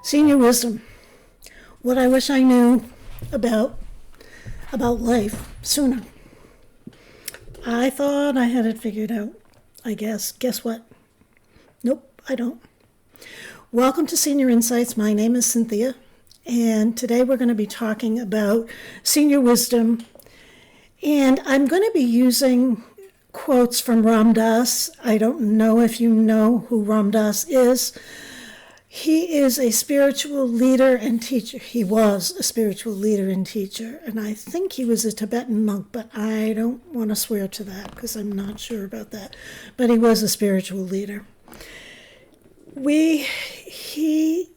Senior wisdom. What I wish I knew about life sooner. I thought I had it figured out, I guess. Guess what? Nope, I don't. Welcome to Senior Insights. My name is Cynthia, and today we're going to be talking about senior wisdom. And I'm going to be using quotes from Ram Dass. I don't know if you know who Ram Dass is. He is a spiritual leader and teacher. He was a spiritual leader and teacher, and I think he was a Tibetan monk, but I don't want to swear to that because I'm not sure about that. But he was a spiritual leader. He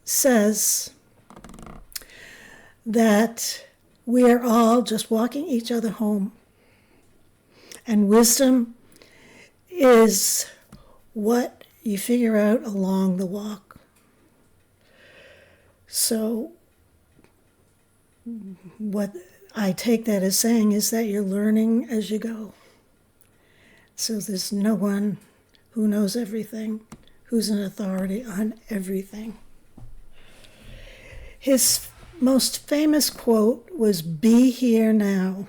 says that we are all just walking each other home, and wisdom is what you figure out along the walk. So what I take that as saying is that you're learning as you go. So there's no one who knows everything, who's an authority on everything. His most famous quote was, "Be here now."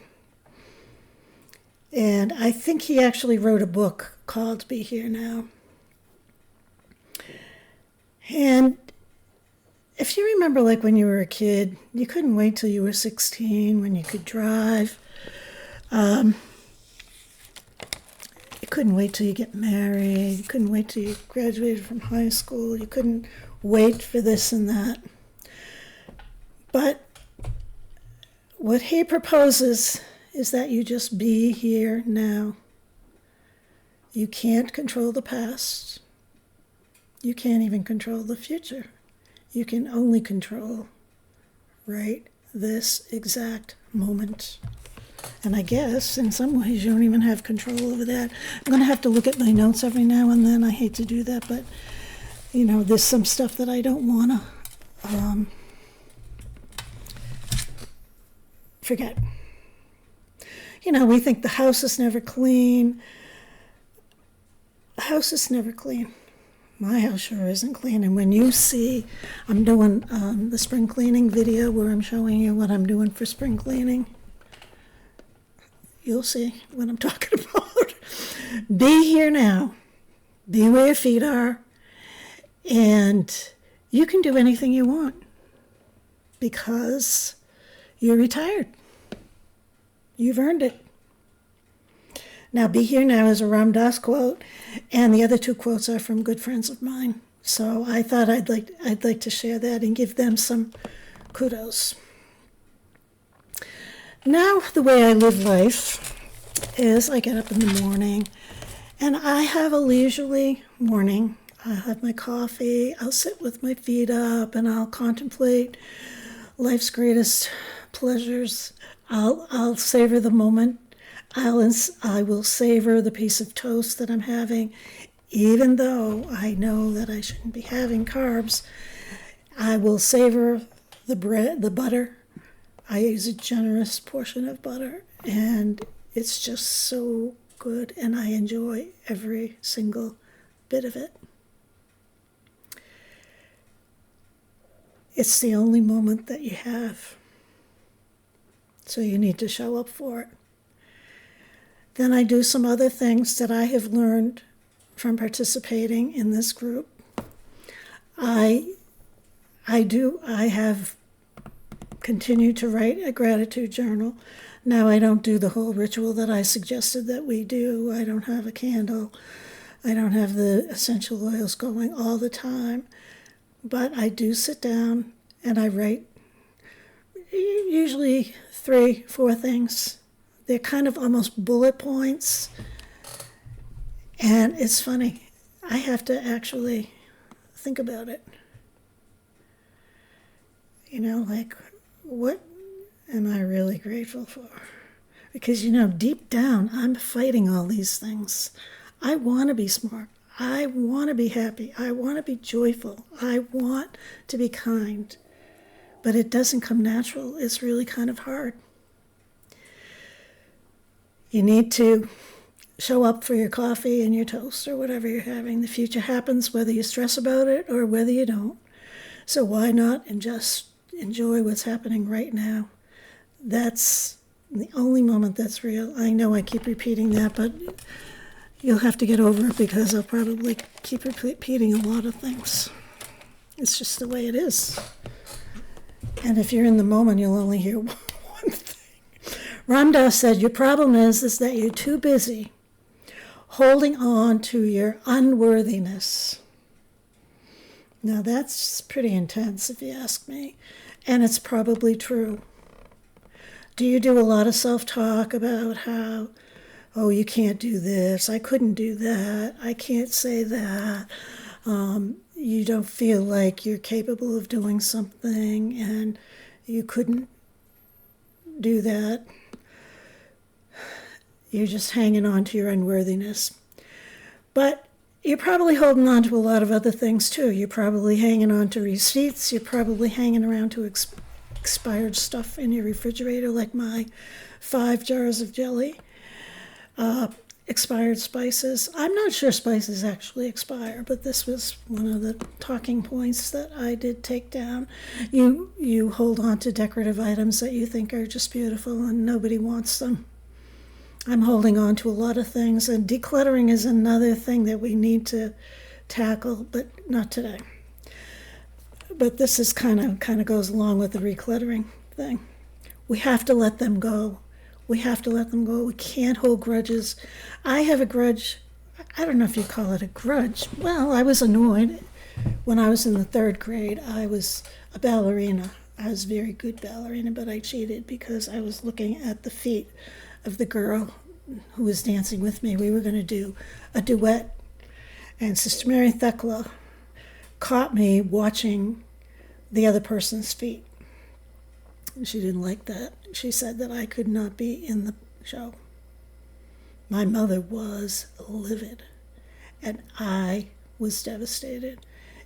And I think he actually wrote a book called Be Here Now. And if you remember, like when you were a kid, you couldn't wait till you were 16 when you could drive. You couldn't wait till you get married. You couldn't wait till you graduated from high school. You couldn't wait for this and that. But what he proposes is that you just be here now. You can't control the past. You can't even control the future. You can only control right this exact moment. And I guess in some ways you don't even have control over that. I'm going to have to look at my notes every now and then. I hate to do that, but there's some stuff that I don't want to forget. We think the house is never clean. The house is never clean. My house sure isn't clean. And when you see, I'm doing the spring cleaning video where I'm showing you what I'm doing for spring cleaning. You'll see what I'm talking about. Be here now. Be where your feet are. And you can do anything you want because you're retired. You've earned it. Now, "Be here now" is a Ram Dass quote, and the other two quotes are from good friends of mine. So I thought I'd like to share that and give them some kudos. Now, the way I live life is I get up in the morning, and I have a leisurely morning. I have my coffee. I'll sit with my feet up, and I'll contemplate life's greatest pleasures. I'll savor the moment. I will savor the piece of toast that I'm having, even though I know that I shouldn't be having carbs. I will savor the bread, the butter. I use a generous portion of butter, and it's just so good, and I enjoy every single bit of it. It's the only moment that you have, so you need to show up for it. Then I do some other things that I have learned from participating in this group. I have continued to write a gratitude journal. Now I don't do the whole ritual that I suggested that we do. I don't have a candle. I don't have the essential oils going all the time. But I do sit down and I write usually 3-4 things. They're kind of almost bullet points. And it's funny. I have to actually think about it. Like, what am I really grateful for? Because, deep down, I'm fighting all these things. I want to be smart. I want to be happy. I want to be joyful. I want to be kind. But it doesn't come natural. It's really kind of hard. You need to show up for your coffee and your toast or whatever you're having. The future happens whether you stress about it or whether you don't. So why not and just enjoy what's happening right now? That's the only moment that's real. I know I keep repeating that, but you'll have to get over it because I'll probably keep repeating a lot of things. It's just the way it is. And if you're in the moment, you'll only hear one thing. Ram Dass said, your problem is that you're too busy holding on to your unworthiness. Now that's pretty intense if you ask me, and it's probably true. Do you do a lot of self-talk about how, oh, you can't do this, I couldn't do that, I can't say that, you don't feel like you're capable of doing something and you couldn't do that? You're just hanging on to your unworthiness. But you're probably holding on to a lot of other things too. You're probably hanging on to receipts. You're probably hanging around to expired stuff in your refrigerator, like my 5 jars of jelly. Expired spices. I'm not sure spices actually expire, but this was one of the talking points that I did take down. You hold on to decorative items that you think are just beautiful and nobody wants them. I'm holding on to a lot of things, and decluttering is another thing that we need to tackle, but not today. But this is kind of goes along with the recluttering thing. We have to let them go. We have to let them go. We can't hold grudges. I have a grudge. I don't know if you call it a grudge. Well, I was annoyed when I was in the 3rd grade. I was a ballerina. I was a very good ballerina, but I cheated because I was looking at the feet of the girl who was dancing with me. We were going to do a duet, and Sister Mary Thekla caught me watching the other person's feet. She didn't like that. She said that I could not be in the show. My mother was livid, and I was devastated.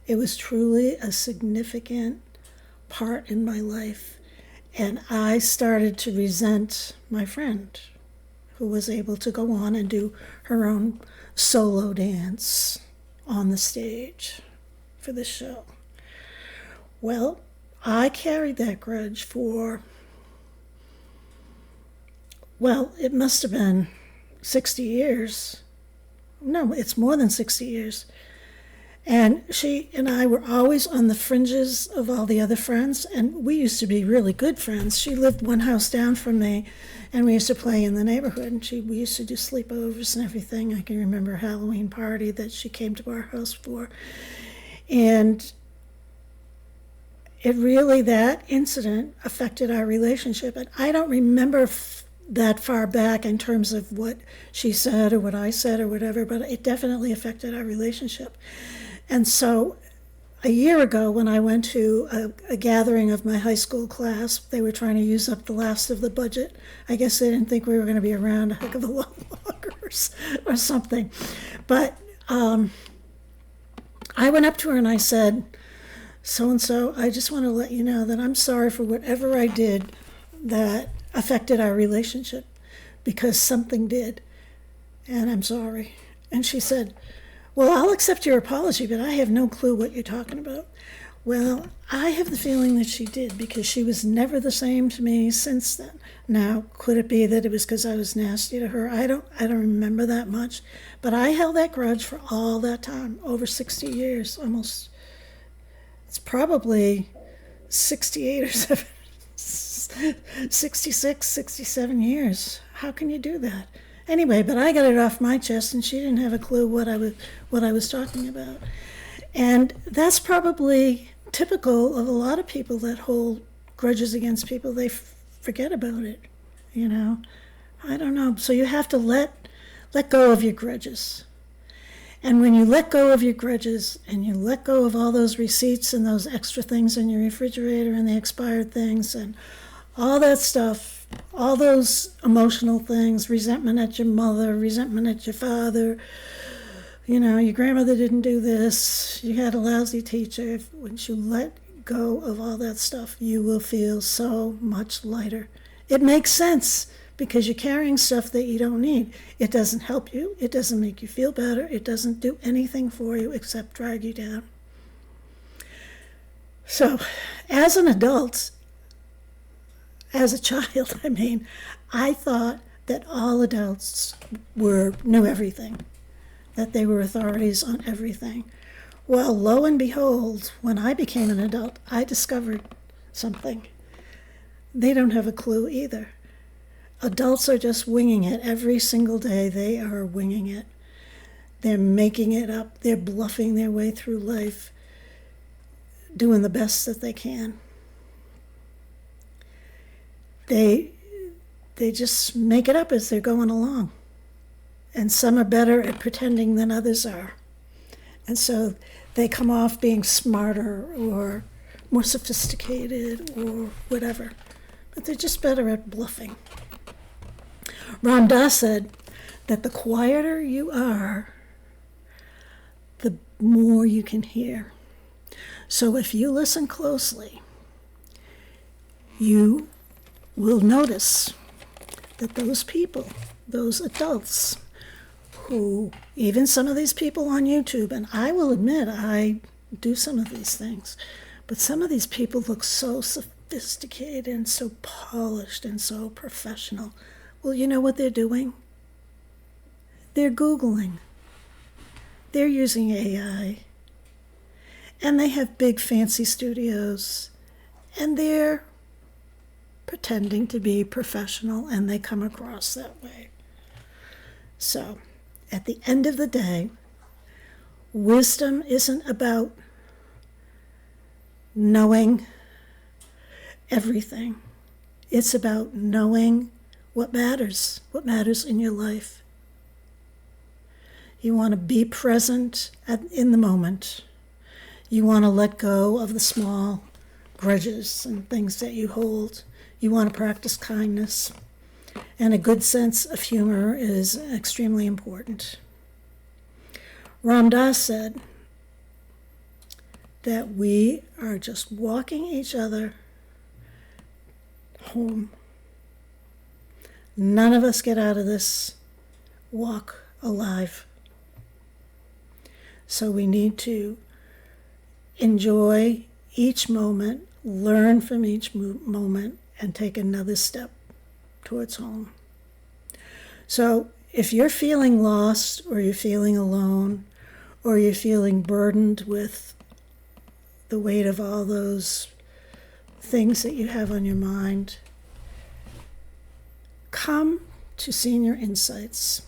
It was truly a significant part in my life, and I started to resent my friend who was able to go on and do her own solo dance on the stage for the show. Well, I carried that grudge for, well, it must have been 60 years. No, it's more than 60 years. And she and I were always on the fringes of all the other friends, and we used to be really good friends. She lived one house down from me, and we used to play in the neighborhood, and we used to do sleepovers and everything. I can remember a Halloween party that she came to our house for. And it really, that incident affected our relationship. And I don't remember that far back in terms of what she said or what I said or whatever, but it definitely affected our relationship. And so a year ago, when I went to a gathering of my high school class, they were trying to use up the last of the budget. I guess they didn't think we were going to be around a heck of a lot longer or something. But I went up to her and I said, so-and-so, I just want to let you know that I'm sorry for whatever I did that affected our relationship, because something did, and I'm sorry. And she said, well, I'll accept your apology, but I have no clue what you're talking about. Well, I have the feeling that she did, because she was never the same to me since then. Now, could it be that it was because I was nasty to her? I don't remember that much, but I held that grudge for all that time, over 60 years, almost. It's probably 68 or 66, 67 years. How can you do that? Anyway, but I got it off my chest, and she didn't have a clue what I was talking about. And that's probably typical of a lot of people that hold grudges against people. They forget about it, you know. I don't know. So you have to let go of your grudges. And when you let go of your grudges and you let go of all those receipts and those extra things in your refrigerator and the expired things and all that stuff, all those emotional things, resentment at your mother, resentment at your father, you know, your grandmother didn't do this, you had a lousy teacher. Once you let go of all that stuff, you will feel so much lighter. It makes sense, because you're carrying stuff that you don't need. It doesn't help you. It doesn't make you feel better. It doesn't do anything for you except drag you down. So, as an adult, as a child, I thought that all adults knew everything, that they were authorities on everything. Well, lo and behold, when I became an adult, I discovered something. They don't have a clue either. Adults are just winging it. Every single day they are winging it. They're making it up. They're bluffing their way through life, doing the best that they can. They just make it up as they're going along. And some are better at pretending than others are. And so they come off being smarter or more sophisticated or whatever. But they're just better at bluffing. Ram Dass said that the quieter you are, the more you can hear. So if you listen closely, you will notice that those people, those adults, who, even some of these people on YouTube, and I will admit I do some of these things, but some of these people look so sophisticated and so polished and so professional. Well, you know what they're doing? They're Googling. They're using AI. And they have big fancy studios. And they're pretending to be professional, and they come across that way. So, at the end of the day, wisdom isn't about knowing everything. It's about knowing what matters in your life. You want to be present in the moment. You want to let go of the small grudges and things that you hold. You want to practice kindness. And a good sense of humor is extremely important. Ram Dass said that we are just walking each other home. None of us get out of this walk alive. So we need to enjoy each moment, learn from each moment, and take another step towards home. So if you're feeling lost, or you're feeling alone, or you're feeling burdened with the weight of all those things that you have on your mind, come to Senior Insights.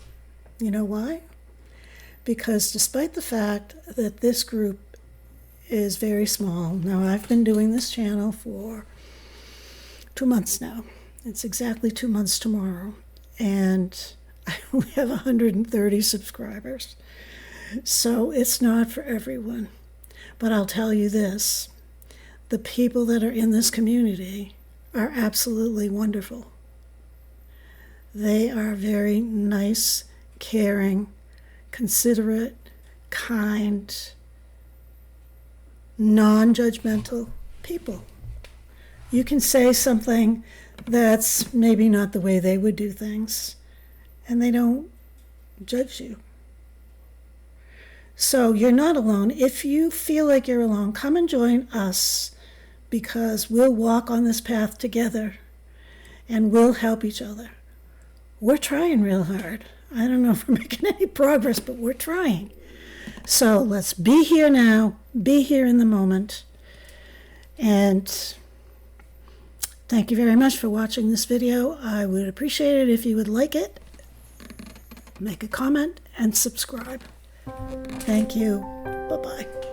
You know why? Because despite the fact that this group is very small, now I've been doing this channel for 2 months now. It's exactly 2 months tomorrow, and we have 130 subscribers. So it's not for everyone. But I'll tell you this, the people that are in this community are absolutely wonderful. They are very nice, caring, considerate, kind, non-judgmental people. You can say something that's maybe not the way they would do things, and they don't judge you. So you're not alone. If you feel like you're alone, come and join us, because we'll walk on this path together and we'll help each other. We're trying real hard. I don't know if we're making any progress, but we're trying. So let's be here now, be here in the moment. And thank you very much for watching this video. I would appreciate it if you would like it, make a comment, and subscribe. Thank you. Bye-bye.